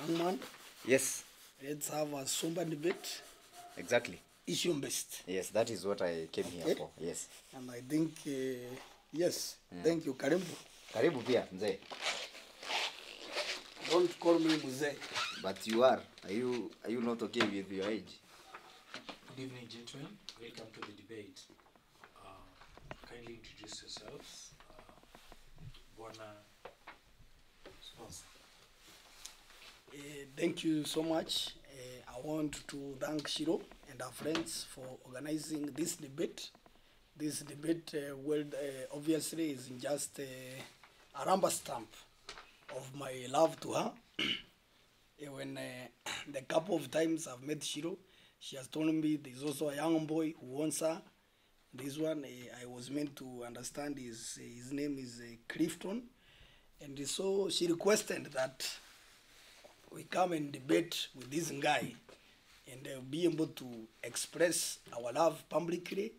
young man. Yes. Let's have a somber debate. Exactly. Issue based. Yes, that is what I came here for. Yes. And I think, yes, thank you. Karibu. Karibu pia, mzee. Don't call me Msee. But you are. Are you not okay with your age? Good evening, gentlemen. Welcome to the debate. Kindly introduce yourselves. Bwana sponsor. Thank you so much. I want to thank Shiro and our friends for organizing this debate. This debate, obviously, is just a rubber stamp of my love to her. When the couple of times I've met Shiro, she has told me there's also a young boy who wants her. This one, I was meant to understand his name is Clifton. And so she requested that we come and debate with this guy and be able to express our love publicly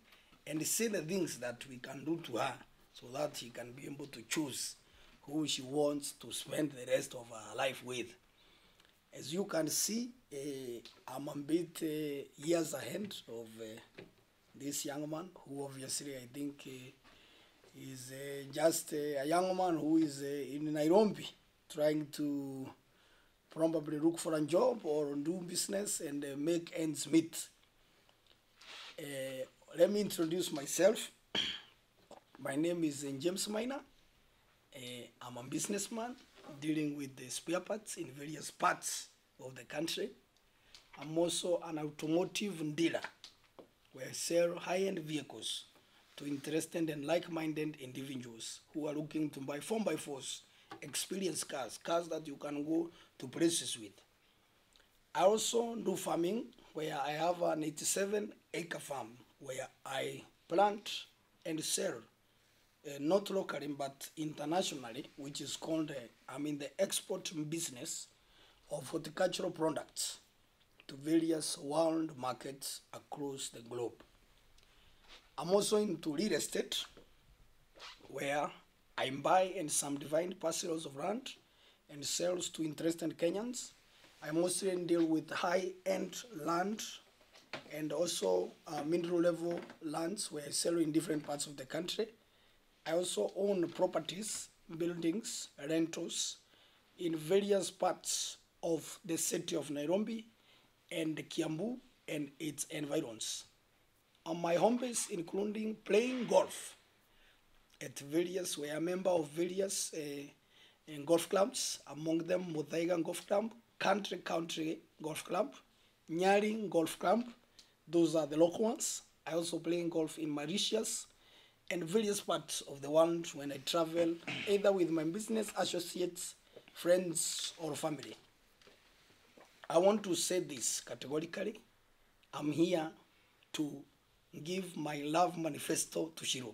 and say the things that we can do to her so that she can be able to choose who she wants to spend the rest of her life with. As you can see, I'm a bit years ahead of this young man, who obviously I think is just a young man who is in Nairobi trying to probably look for a job or do business and make ends meet. Let me introduce myself. My name is James Minor. I'm a businessman dealing with the spare parts in various parts of the country. I'm also an automotive dealer where I sell high-end vehicles to interested and like-minded individuals who are looking to buy 4x4s, experienced cars that you can go to places with. I also do farming, where I have an 87-acre farm where I plant and sell, not locally but internationally, which is called, I'm in the export business of horticultural products to various world markets across the globe. I'm also into real estate, where I buy and subdivide parcels of land and sales to interested Kenyans. I mostly deal with high-end land and also mineral level lands where I sell in different parts of the country. I also own properties, buildings, rentals in various parts of the city of Nairobi and Kiambu and its environs. On my home base, including playing golf at various, we are a member of various golf clubs, among them Muthaiga Golf Club, Country Golf Club, Nyari Golf Club. Those are the local ones. I also play golf in Mauritius and various parts of the world when I travel, either with my business associates, friends, or family. I want to say this categorically. I'm here to give my love manifesto to Shiro.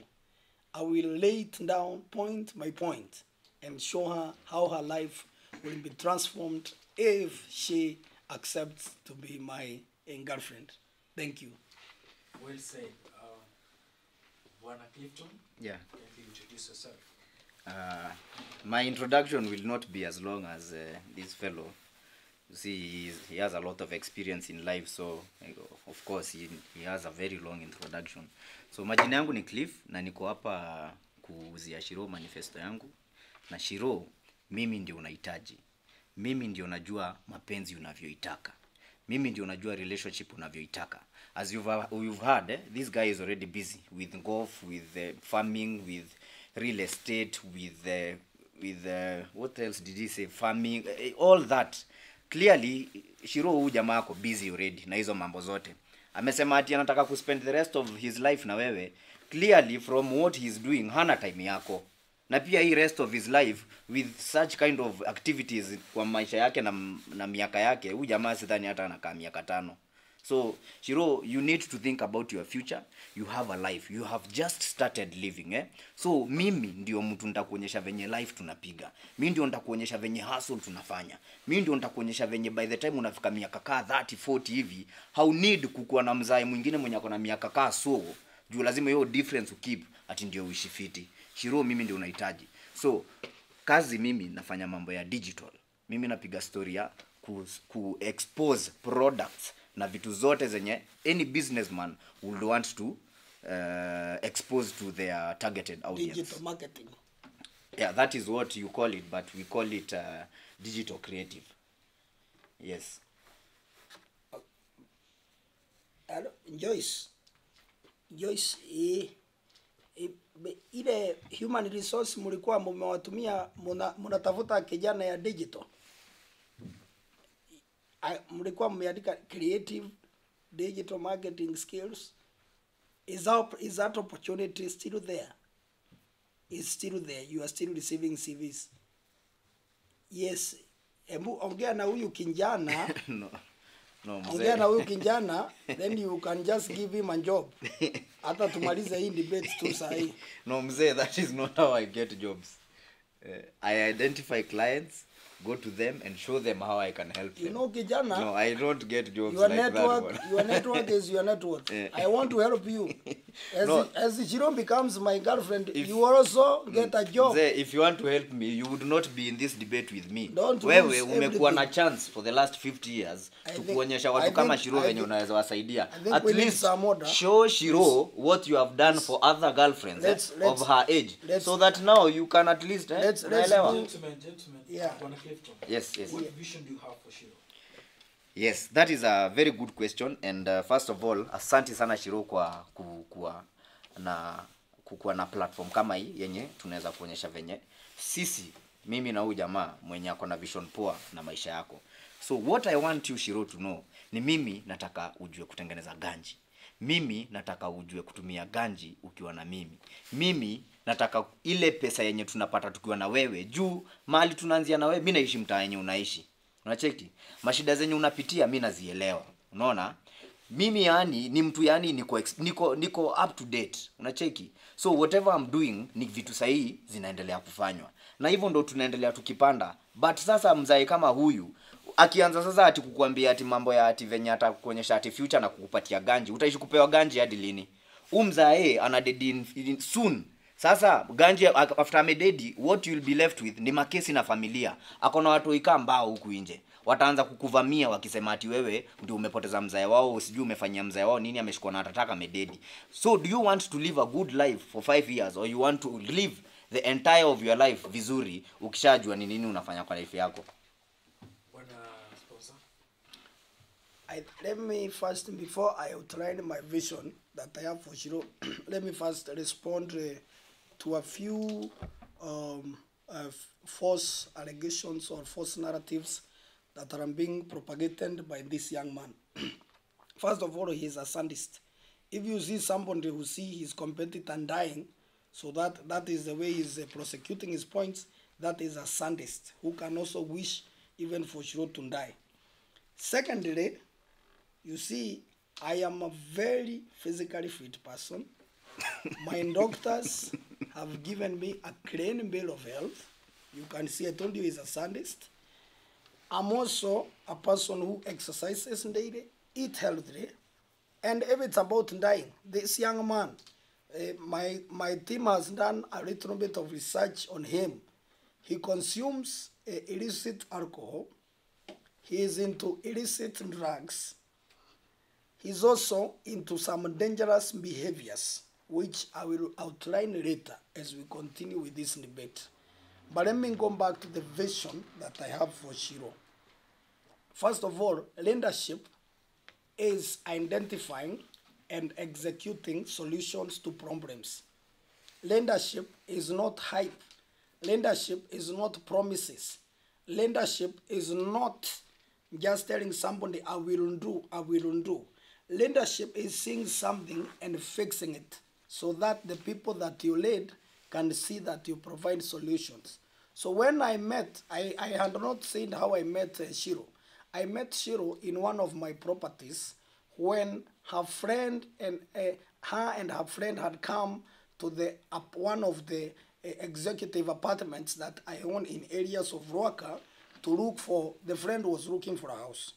I will lay it down point by point and show her how her life will be transformed if she accepts to be my girlfriend. Thank you. Well said. Bwana Clifton, Yeah. can you introduce yourself? My introduction will not be as long as this fellow. You see, he has a lot of experience in life, so of course he has a very long introduction. So majina yangu ni Cliff na niko hapa kuuzia Shiro manifesto yangu. Na Shiro, mimi ndio unahitaji. Mimi ndio najua mapenzi unavyoitaka. Mimi ndio najua relationship unavyoitaka. As you've heard, this guy is already busy with golf, with farming, with real estate, with what else did he say? Farming, all that. Clearly, Shiro huyu jamaa ako busy already na hizo mambo zote. Amesema ati anataka kuspend the rest of his life na wewe. Clearly, from what he's doing, hana time yako. Na pia hii rest of his life with such kind of activities kwa maisha yake na miaka yake, huyu jamaa sidhani hata anakaa miaka 5. So, Shiro, you need to think about your future. You have a life. You have just started living, eh? So, mimi ndio mtu nitakuonyesha venye life tunapiga. Mimi ndio nitakuonyesha venye hustle tunafanya. Mimi ndio nitakuonyesha venye by the time unafika miaka kaa 30, 40 hivi, how need kukuwa na mzae mwingine mwenye ako na miaka kaa so, juu lazima hiyo difference ukip ati ndio uishi fiti. Shiro, mimi ndio unahitaji. So, kazi mimi nafanya mambo ya digital. Mimi napiga story ya expose products na vitu zote zenye any businessman would want to expose to their targeted audience. Digital marketing. Yeah, that is what you call it, but we call it digital creative. Yes. Joyce, ile human resource mlikuwa mmewatumia mnatafuta kijana ya digital, mlikuwa mmeandika creative digital marketing skills. Is that opportunity still there? Is still there? You are still receiving CVs? Yes. Hebu ongea na huyu kijana. No, ongea na huyu kijana, then you can just give him a job. Hata tumalize hii debate tu sahi. No, Msee, that is not how I get jobs. I identify clients, go to them and show them how I can help them. You know, kijana, no, I don't get jobs your like network, that one. your network is your network. I want to help you. As Jiro becomes my girlfriend, you also get a job. Msee, if you want to help me, you would not be in this debate with me. Don't wewe umekuwa na chance for the last 50 years tukuonyesha watu kama Shiro venye unaweza wasaidia. At least show Shiro what you have done for other girlfriends of her age, so that now you can at least Gentlemen, Yeah. Yes. What vision do you have for Shiro? Yes, that is a very good question, and first of all, asante sana Shiro kwa kukuwa na platform kama hii yenye tunaweza kuonyesha venye sisi, mimi na huyu jamaa mwenye ako na vision poa na maisha yako. So what I want you Shiro to know ni mimi nataka ujue kutengeneza ganji. Mimi nataka ujue kutumia ganji ukiwa na mimi. Mimi nataka ile pesa yenye tunapata tukiwa na wewe, juu mahali tunaanzia na wewe, mimi naishi mtaa yenye unaishi. Unacheki? Mashida zenye unapitia mimi nazielewa. Unaona? Mimi yani ni mtu yani niko up to date. Unacheki? So whatever I'm doing ni vitu sahihi zinaendelea kufanywa. Na hivyo ndo tunaendelea tukipanda. But sasa mzae kama huyu akianza sasa ati kukuambia ati mambo ya ati venye atakuonyesha ati future na kukupatia ganji, utaishi kupewa ganji hadi lini? Mzae ana dead soon. Sasa ganji after amededi, what you'll be left with ni makesi na familia. Akona watu ikaa mbao huku nje. Wataanza kukuvamia wakisema ati wewe ndio umepoteza mzae wao, usijui umefanyia mzae wao nini, ameshikwa na atataka amededi. So do you want to live a good life for 5 years, or you want to live the entire of your life vizuri ukishajua ni nini unafanya kwa life yako? Let me first, before I outline my vision that I have for Shiro, let me first respond to a few false allegations or false narratives that are being propagated by this young man. First of all, he is a sadist. If you see somebody who see his competitor dying, so that is the way he's prosecuting his points, that is a sadist who can also wish even for Shiro to die. Secondly, you see, I am a very physically fit person. My doctors have given me a clean bill of health. You can see, I told you he's a sadist. I'm also a person who exercises daily, eat healthily, and if it's about dying, this young man, my team has done a little bit of research on him. He consumes illicit alcohol. He is into illicit drugs. He's also into some dangerous behaviors, which I will outline later as we continue with this debate. But let me go back to the vision that I have for Shiro. First of all, leadership is identifying and executing solutions to problems. Leadership is not hype. Leadership is not promises. Leadership is not just telling somebody, I will do, I will do. Leadership is seeing something and fixing it so that the people that you lead can see that you provide solutions. So when I met, I had not said how I met Shiro. I met Shiro in one of my properties when her friend and her friend had come to one of the executive apartments that I own in areas of Ruaka to look for. The friend was looking for a house,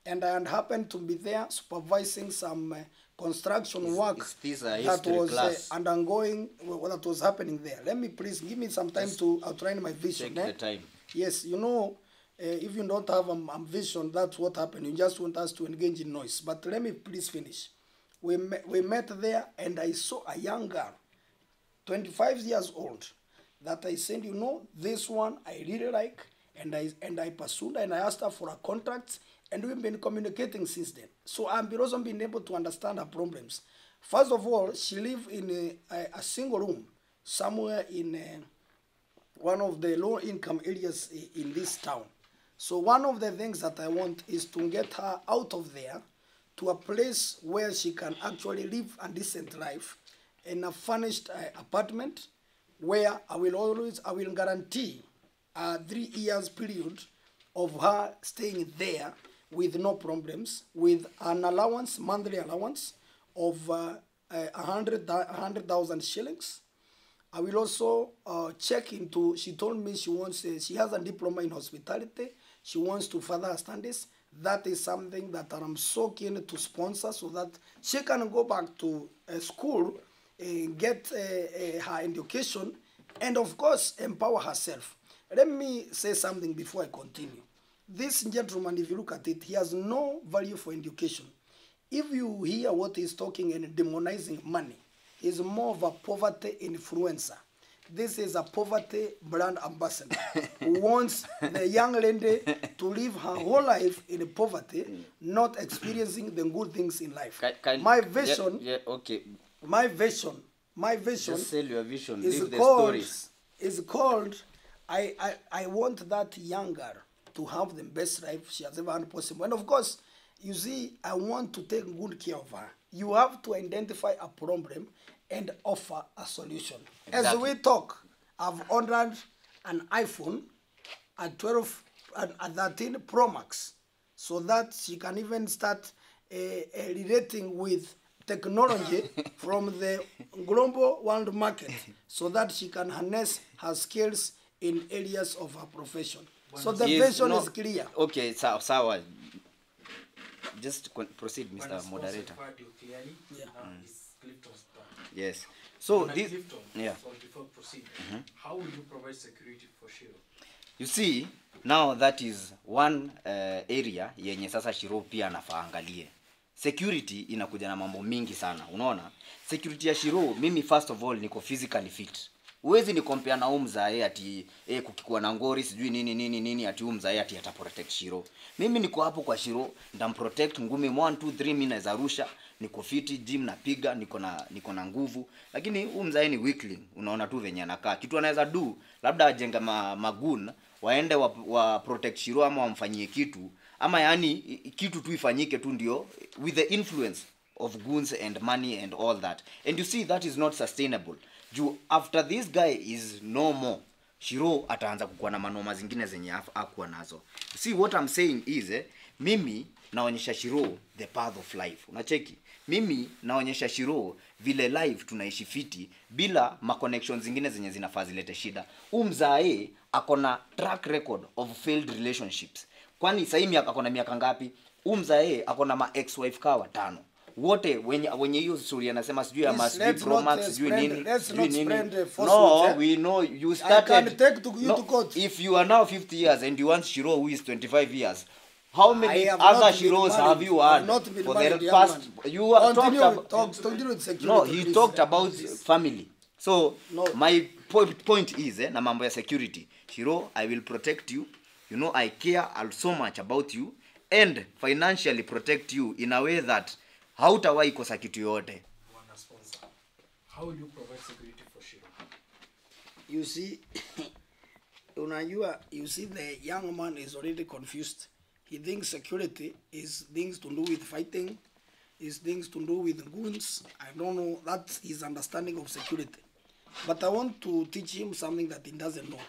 and I had happened to be there supervising some construction work that was undergoing, that was happening there. Let me please give me some time to outline my vision. Take the time. Yes, you know, if you don't have a vision, that's what happened. You just want us to engage in noise. But let me please finish. We met there, and I saw a young girl, 25 years old, that I said, you know, this one I really like, and I pursued, and I asked her for a contract, and we've been communicating since then. So I've also been able to understand her problems. First of all, she lived in a single room somewhere in one of the low-income areas in this town. So one of the things that I want is to get her out of there to a place where she can actually live a decent life in a furnished apartment, where I will guarantee a 3 years period of her staying there with no problems, with an allowance, monthly allowance of 100,000 shillings. I will also check into, she told me she has a diploma in hospitality. She wants to further her studies. That is something that I'm so keen to sponsor, so that she can go back to school, get her education, and of course empower herself. Let me say something before I continue. This gentleman, if you look at it, he has no value for education. If you hear what he's talking and demonizing money, he's more of a poverty influencer. This is a poverty brand ambassador who wants the young lady to live her whole life in poverty, not experiencing the good things in life. My vision, okay. My vision Just sell your vision, is leave the called, stories. is called, I want that young girl to have the best life she has ever had possible. And of course, you see, I want to take good care of her. You have to identify a problem and offer a solution. Exactly. As we talk, I've ordered an iPhone, a 12, a 13 Pro Max, so that she can even start relating with technology from the global world market, so that she can harness her skills in areas of her profession. So the vision is clear. Okay, sawa. Just proceed, Mr. Moderator. Yeah. Yes. So this, Clifton, yeah. so before proceeding, how will you provide security for Shiro? You see, now that is one area yenye sasa Shiro pia anafaangalie. Security inakuja na mambo mingi sana. Unaona? Security ya Shiro, mimi first of all niko physically fit. Uwezi ni compare na umzae ati kukikuwa na ngori sijui nini ati umzae ati ataprotect Shiro. Mimi niko hapo kwa Shiro, ndamprotect ngumi 1 2 3 mimi naweza rusha, niko fit, gym napiga, niko na nguvu. Lakini umzae ni weakling, unaona tu venye anakaa. Kitu anaweza do, labda ajenga magun, waende wa protect Shiro ama wamfanyie kitu, ama yani kitu tu ifanyike tu ndio with the influence of goons and money and all that. And you see, that is not sustainable. After this guy is no more, Shiro ataanza kukuwa na manoma zingine zenye hakuwa nazo. See, what I'm saying is, mimi naonyesha Shiro the path of life. Unacheki? Mimi naonyesha Shiro vile life tunaishi fiti bila ma connections zingine zenye zinafaa zilete shida. Mzae akona track record of failed relationships. Kwani sasa hivi akona miaka ngapi? Mzae akona ma ex-wife kawa 5. Wote wenye hiyo story anasema sijui ya must be Promax sijui nini. No, we know you started. I can take you to court. If you are now 50 years and you want Shiro who is 25 years, how many other Shiros have you had for the past? You talked about. No, he talked about family. So my point is, na mambo ya security, Shiro, I will protect you. You know, I care so much about you and financially protect you in a way that hautawahi kosa kitu yote. How will you provide security for Shiro? You see, you see the young man is already confused. He thinks security is things to do with fighting, is things to do with goons. I don't know, that's his understanding of security. But I want to teach him something that he doesn't know.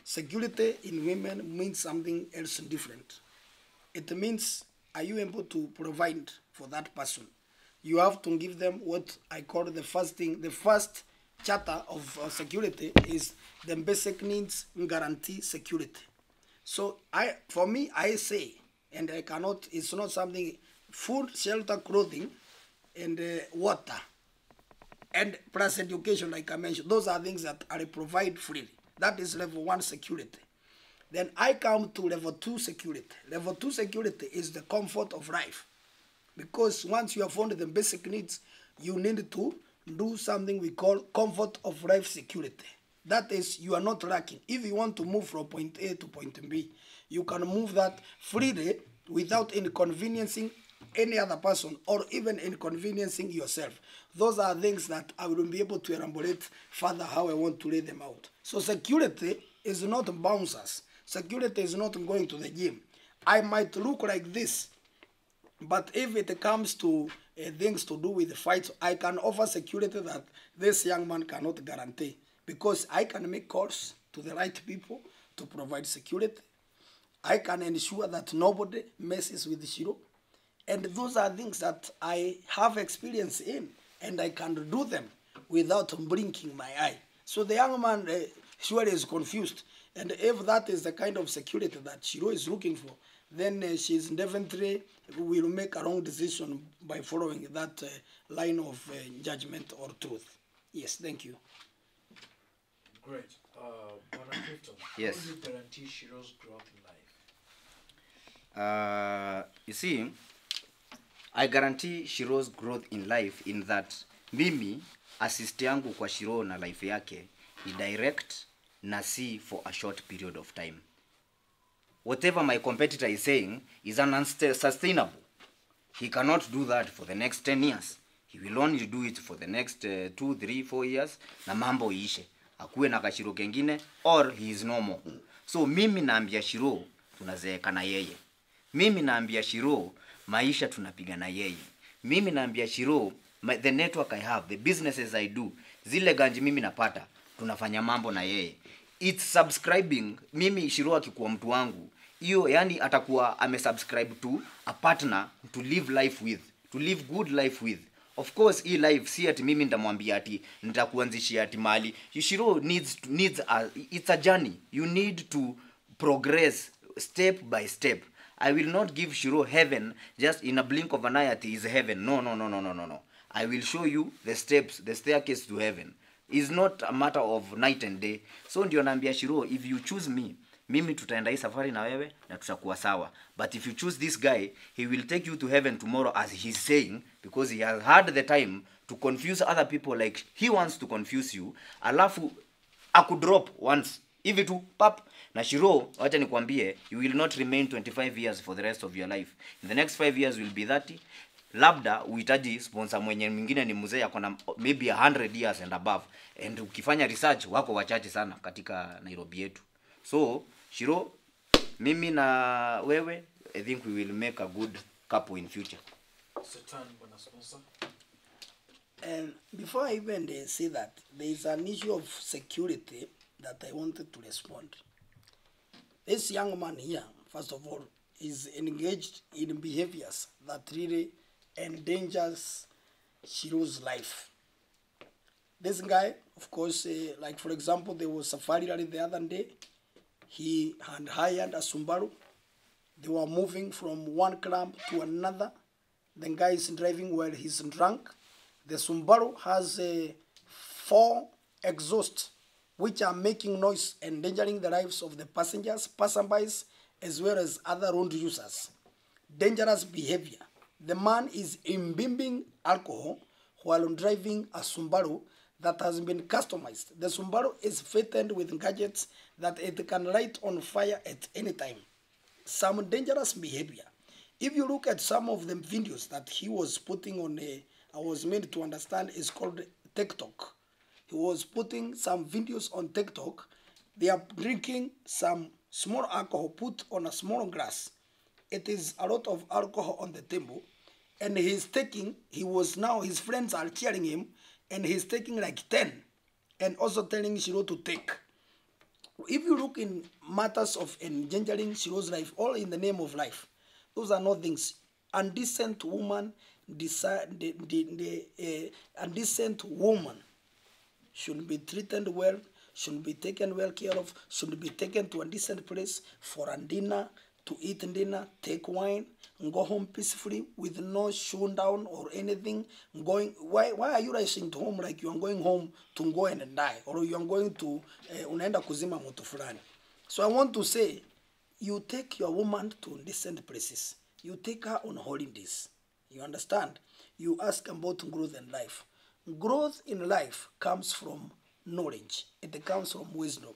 Security in women means something else different. It means, are you able to provide for that person? You have to give them what I call the first thing. The first charter of security is the basic needs guarantee security. So for me, I say, and I cannot, it's not something, food, shelter, clothing, and water, and plus education, like I mentioned. Those are things that I provide freely. That is level 1 security. Then I come to level 2 security. Level 2 security is the comfort of life. Because once you have found the basic needs, you need to do something we call comfort of life security. That is, you are not lacking. If you want to move from point A to point B, you can move that freely without inconveniencing any other person or even inconveniencing yourself. Those are things that I will be able to elaborate further how I want to lay them out. So security is not bouncers. Security is not going to the gym. I might look like this, but if it comes to things to do with the fight, I can offer security that this young man cannot guarantee, because I can make calls to the right people to provide security. I can ensure that nobody messes with Shiro. And those are things that I have experience in, and I can do them without blinking my eye. So the young man surely is confused. And if that is the kind of security that Shiro is looking for, then she's definitely will make a wrong decision by following that line of judgment or truth. Yes, thank you. Great. Bwana Clifton, Yes. how do you guarantee Shiro's growth in life? You see, I guarantee Shiro's growth in life in that mimi assist yangu kwa Shiro na life yake ni direct na si for a short period of time. Whatever my competitor is saying is unsustainable. He cannot do that for the next 10 years. He will only do it for the next 2, 3, 4 years na mambo iishe. Akuwe na kashiro kengine or he is normal. So mimi naambia Shiro tunazeeka na yeye. Mimi naambia Shiro maisha tunapiga na yeye. Mimi naambia Shiro the network I have, the businesses I do, zile ganji mimi napata, tunafanya mambo na yeye. It's subscribing. Mimi Shiro akikuwa mtu wangu, hiyo yani atakuwa amesubscribe to a partner to live life with, to live good life with. Of course hii life si ati mimi ndamwambia ati nitakuanzishia ati mali. Shiro needs it's a journey. You need to progress step by step. I will not give Shiro heaven just in a blink of an eye at is heaven. No. I will show you the steps, the staircase to heaven. It's not a matter of night and day. So ndio naambia Shiro, if you choose me, mimi tutaenda hii safari na wewe na tutakuwa sawa. But if you choose this guy, he will take you to heaven tomorrow as he's saying, because he has had the time to confuse other people like he wants to confuse you. Alafu akudrop once. Hivi tu pap. Na Shiro, wacha nikwambie, you will not remain 25 years for the rest of your life. In the next 5 years will be 30. Labda uhitaji sponsor mwenye mwingine ni mzee akona maybe 100 years and above. And ukifanya research wako wachache sana katika Nairobi yetu. So Shiro, mimi na wewe, I think we will make a good couple in future. Satan, bwana sponsor. And before I even say that, there is an issue of security that I wanted to respond. This young man here, first of all, is engaged in behaviors that really endangers Shiro's life. This guy, of course, like for example, there was Safari Rally the other day. He had hired a Subaru. They were moving from one club to another. The guy is driving while he's drunk. The Subaru has 4 exhausts, which are making noise, endangering the lives of the passengers, passersby, as well as other road users. Dangerous behavior. The man is imbibing alcohol while driving a Subaru that has been customized. The Subaru is fitted with gadgets that it can light on fire at any time. Some dangerous behavior. If you look at some of the videos that he was putting on, I was made to understand, is called TikTok. He was putting some videos on TikTok. They are drinking some small alcohol put on a small glass. It is a lot of alcohol on the table. And his friends are cheering him, and he's taking like 10. And also telling Shiro to take. If you look in matters of endangering Shiro's life, all in the name of life, those are not things. Undecent woman, undecent woman should be treated well, should be taken well care of, should be taken to a decent place for a dinner, to eat dinner, take wine, and go home peacefully with no showdown or anything. Why are you rushing to home like you are going home to go and die, or you are going to unaenda kuzima mtu fulani? So I want to say, you take your woman to decent places. You take her on holidays. You understand? You ask about growth in life. Growth in life comes from knowledge. It comes from wisdom.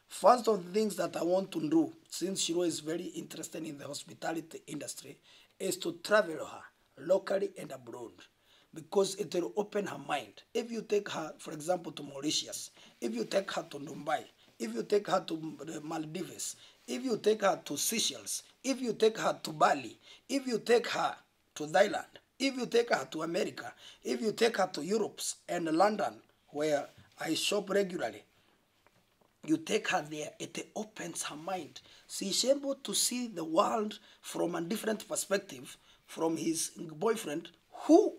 First of the things that I want to do, since Shiro is very interested in the hospitality industry, is to travel her locally and abroad, because it will open her mind. If you take her, for example, to Mauritius, if you take her to Dubai, if you take her to the Maldives, if you take her to Seychelles, if you take her to Bali, if you take her to Thailand, if you take her to America, if you take her to Europe and London, where I shop regularly, you take her there, it opens her mind. She's able to see the world from a different perspective from his boyfriend, who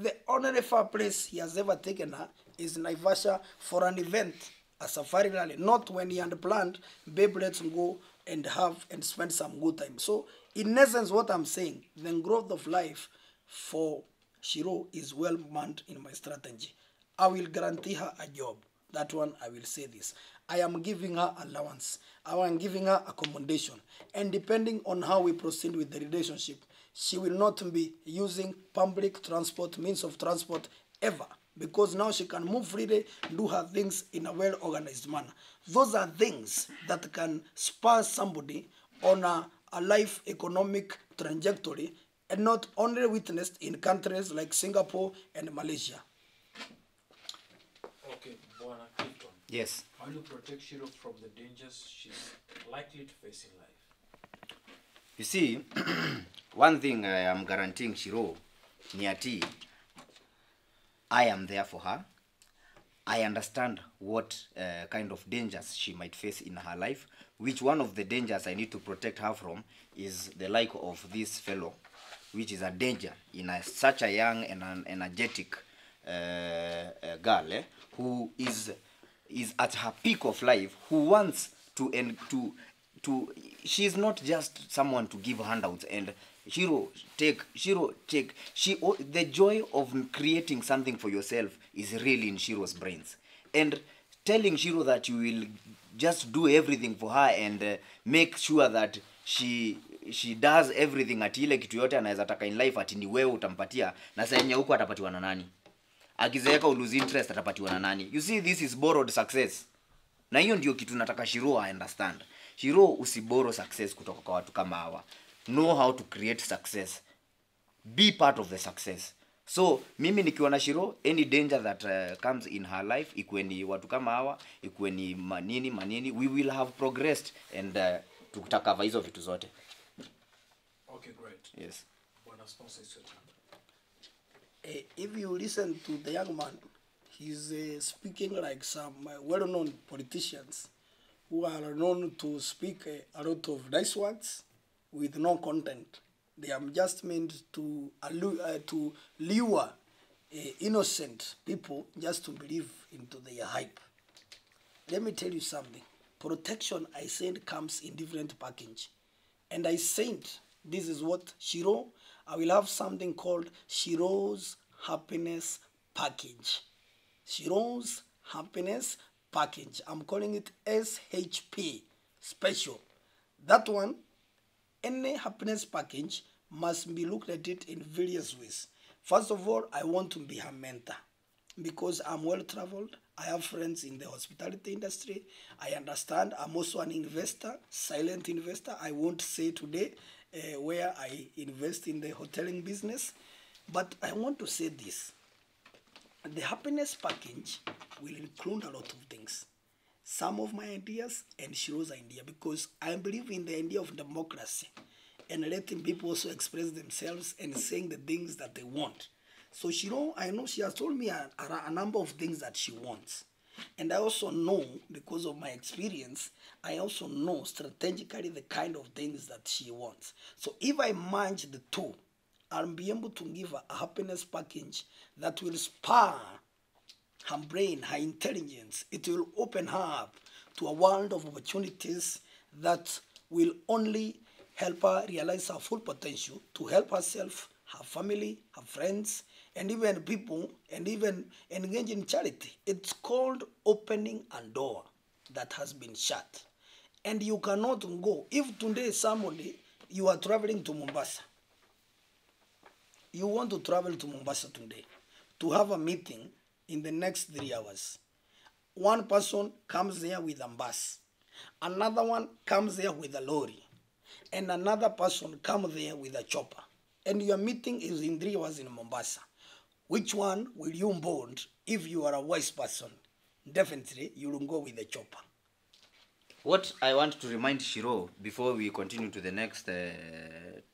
the only far place he has ever taken her is Naivasha for an event, a safari rally, not when he had planned, babe, let's go and have and spend some good time. So, in essence, what I'm saying, the growth of life for Shiro is well manned in my strategy. I will guarantee her a job. That one, I will say this. I am giving her allowance. I am giving her accommodation. And depending on how we proceed with the relationship, she will not be using public transport, means of transport, ever. Because now she can move freely, do her things in a well-organized manner. Those are things that can spur somebody on a life economic trajectory, and not only witnessed in countries like Singapore and Malaysia. Okay, Bwana Clifton. Yes. How do you protect Shiro from the dangers she's likely to face in life? You see, one thing I am guaranteeing Shiro, Niati, I am there for her. I understand what kind of dangers she might face in her life, which one of the dangers I need to protect her from is the like of this fellow, which is a danger in such a young and an energetic girl, who is at her peak of life, who wants to she's not just someone to give handouts and the joy of creating something for yourself is really in Shiro's brains. And telling Shiro that you will just do everything for her and make sure that she does everything, ati ile kitu yote anaweza taka in life ati ni wewe utampatia, na sasa yenye huko atapatiwa na nani? Akizeeka lose interest atapatiwa na nani? You see, this is borrowed success. Na hiyo ndio kitu nataka Shiro I understand. Shiro, usiboro success kutoka kwa watu kama hawa. Know how to create success. Be part of the success. So, mimi nikiwa na Shiro, any danger that comes in her life, ikuwe ni watu kama hawa, ikuwe ni manini, we will have progressed and tutakava hizo vitu zote. Okay, great. Yes. Bwana sponsor is your turn. If you listen to the young man, he's speaking like some well-known politicians who are known to speak a lot of nice words with no content. They are just meant to lure innocent people just to believe into their hype. Let me tell you something. Protection, I said, comes in different package. And I said, this is what Shiro, I will have something called Shiro's Happiness Package. Shiro's Happiness Package. I'm calling it SHP, special. That one, any happiness package must be looked at it in various ways. First of all, I want to be her mentor because I'm well traveled. I have friends in the hospitality industry. I understand. I'm also an investor, silent investor. I won't say today where I invest in the hoteling business, but I want to say this. The happiness package will include a lot of things. Some of my ideas and Shiro's idea, because I believe in the idea of democracy and letting people also express themselves and saying the things that they want. So Shiro, I know she has told me a number of things that she wants. And I also know, because of my experience, I also know strategically the kind of things that she wants. So if I merge the two, I'll be able to give her a happiness package that will spur her brain, her intelligence. It will open her up to a world of opportunities that will only help her realize her full potential, to help herself, her family, her friends, and even people, and even engage in charity. It's called opening a door that has been shut. and you cannot go. If today somebody, you are traveling to Mombasa, you want to travel to Mombasa today to have a meeting in the next 3 hours. One person comes there with a bus, another one comes there with a lorry, and another person comes there with a chopper. And your meeting is in 3 hours in Mombasa. Which one will you board if you are a wise person? Definitely, you will go with the chopper. What I want to remind Shiro before we continue to the next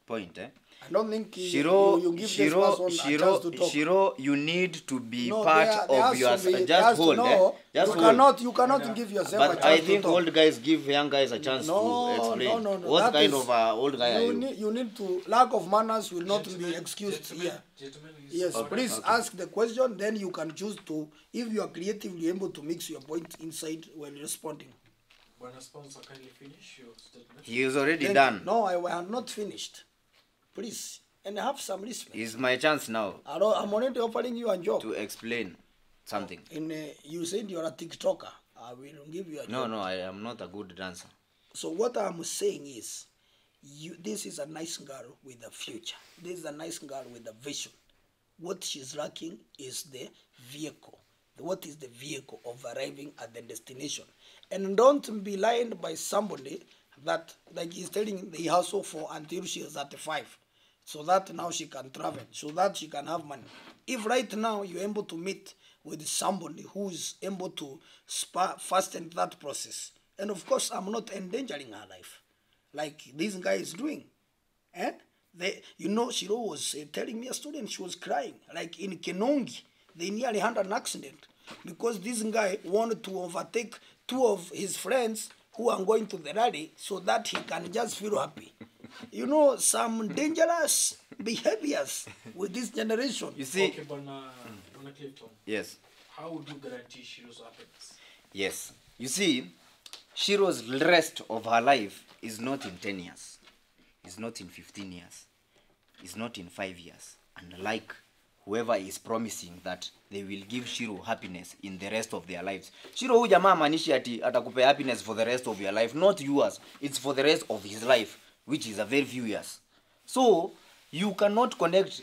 point, I don't think Shiro, you give this person a chance to talk. Shiro, you need to be No, part there of has your. to be- there Just has to- hold, no, just you hold. cannot give yourself a But chance I to think talk. old guys give young guys a chance to explain. No. What That kind is- of old guy are you? You need to, lack of manners will not be excused here. Gentlemen, Yes, okay. please ask the question, then you can choose to, if you are creatively able to mix your point inside while responding. Bwana sponsor, kindly finish your statement. He is already Thank done. you. No, I have not finished. Please, and have some respect. It's my chance now I'm already offering you a job. to explain something. You said you're a TikToker. I will give you a job. No, I am not a good dancer. So what I'm saying is, this is a nice girl with a future. This is a nice girl with a vision. What she's lacking is the vehicle. What is the vehicle of arriving at the destination? And don't be lied by somebody that, like he's telling, he hustle for until she is 35, so that now she can travel, so that she can have money. If right now you're able to meet with somebody who is able to fasten that process, and of course I'm not endangering her life, like this guy is doing. Shiro was telling me a student, she was crying. Like in Kenongi, they nearly had an accident because this guy wanted to overtake 2 of his friends who are going to the rally so that he can just feel happy. Some dangerous behaviors with this generation. You see? Okay, Bwana Clifton. Yes. How would you guarantee Shiro's happiness? Yes. You see, Shiro's rest of her life is not in 10 years. It's not in 15 years. It's not in 5 years. And like whoever is promising that they will give Shiro happiness in the rest of their lives. Shiro huyu jamaa manishi ati atakupe happiness for the rest of your life. Not yours. It's for the rest of his life, which is a very few years. So, you cannot connect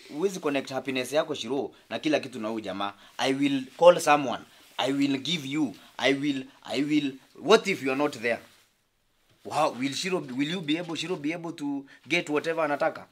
happiness yako Shiro na kila kitu na huyu jamaa. I will call someone. I will give you. I will. What if you are not there? Wow, will Shiro be able to get whatever anataka?